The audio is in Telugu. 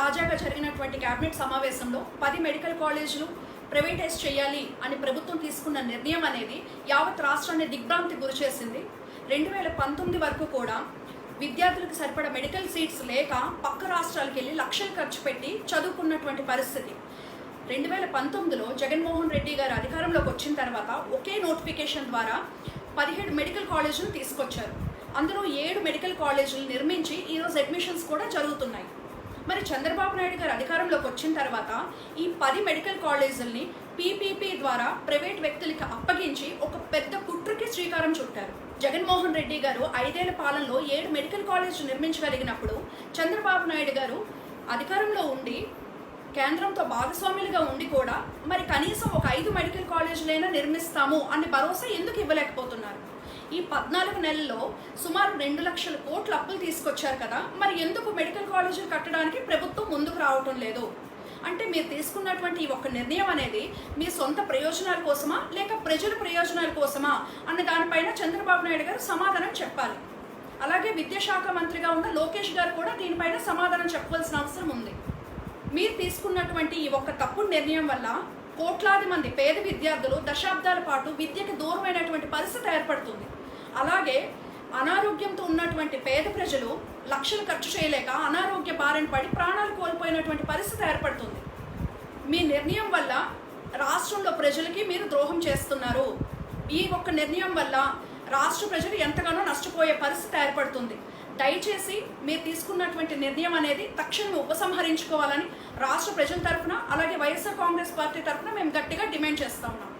తాజాగా జరిగినటువంటి కేబినెట్ సమావేశంలో 10 మెడికల్ కాలేజీలు ప్రైవేటైజ్ చేయాలి అని ప్రభుత్వం తీసుకున్న నిర్ణయం అనేది యావత్ రాష్ట్రాన్ని దిగ్భ్రాంతి గురిచేసింది. 2019 వరకు కూడా విద్యార్థులకు సరిపడా మెడికల్ సీట్స్ లేక పక్క రాష్ట్రాలకు వెళ్ళి లక్షలు ఖర్చు పెట్టి చదువుకున్నటువంటి పరిస్థితి. 2019లో జగన్మోహన్ రెడ్డి గారు అధికారంలోకి వచ్చిన తర్వాత ఒకే నోటిఫికేషన్ ద్వారా 17 మెడికల్ కాలేజీలు తీసుకొచ్చారు. అందులో 7 మెడికల్ కాలేజీలు నిర్మించి ఈరోజు అడ్మిషన్స్ కూడా జరుగుతున్నాయి. మరి చంద్రబాబు నాయుడు గారు అధికారంలోకి వచ్చిన తర్వాత ఈ 10 మెడికల్ కాలేజీలని పీపీపీ ద్వారా ప్రైవేట్ వ్యక్తులకి అప్పగించి ఒక పెద్ద కుట్రకి శ్రీకారం చుట్టారు. జగన్మోహన్ రెడ్డి గారు 5 ఏళ్ల పాలనలో 7 మెడికల్ కాలేజీలు నిర్మించగలిగినప్పుడు చంద్రబాబు నాయుడు గారు అధికారంలో ఉండి కేంద్రంతో భాగస్వాములుగా ఉండి కూడా మరి కనీసం ఒక 5 మెడికల్ కాలేజీలైనా నిర్మిస్తాము అనే భరోసా ఎందుకు ఇవ్వలేకపోతున్నారు? ఈ 14 నెలల్లో సుమారు 2 లక్షల కోట్ల అప్పులు తీసుకొచ్చారు కదా, మరి ఎందుకు మెడికల్ కాలేజీలు కట్టడానికి ప్రభుత్వం ముందుకు రావటం లేదు? అంటే మీరు తీసుకున్నటువంటి ఈ ఒక్క నిర్ణయం అనేది మీ సొంత ప్రయోజనాల కోసమా లేక ప్రజల ప్రయోజనాల కోసమా అనే దానిపైన చంద్రబాబు నాయుడు గారు సమాధానం చెప్పాలి. అలాగే విద్యాశాఖ మంత్రిగా ఉన్న లోకేష్ గారు కూడా దీనిపైన సమాధానం చెప్పవలసిన అవసరం ఉంది. మీరు తీసుకున్నటువంటి ఈ ఒక్క తప్పుడు నిర్ణయం వల్ల కోట్లాది మంది పేద విద్యార్థులు దశాబ్దాల పాటు విద్యకు దూరమైనటువంటి పరిస్థితి ఏర్పడుతుంది. అలాగే అనారోగ్యంతో ఉన్నటువంటి పేద ప్రజలు లక్షలు ఖర్చు చేయలేక అనారోగ్య బారిన పడి ప్రాణాలు కోల్పోయినటువంటి పరిస్థితి ఏర్పడుతుంది. మీ నిర్ణయం వల్ల రాష్ట్రంలో ప్రజలకి మీరు ద్రోహం చేస్తున్నారు. ఈ ఒక్క నిర్ణయం వల్ల రాష్ట్ర ప్రజలు ఎంతగానో నష్టపోయే పరిస్థితి ఏర్పడుతుంది. దయచేసి మీరు తీసుకున్నటువంటి నిర్ణయం అనేది తక్షణం ఉపసంహరించుకోవాలని రాష్ట్ర ప్రజల తరఫున అలాగే వైఎస్ఆర్ కాంగ్రెస్ పార్టీ తరఫున మేము గట్టిగా డిమాండ్ చేస్తా ఉన్నాం.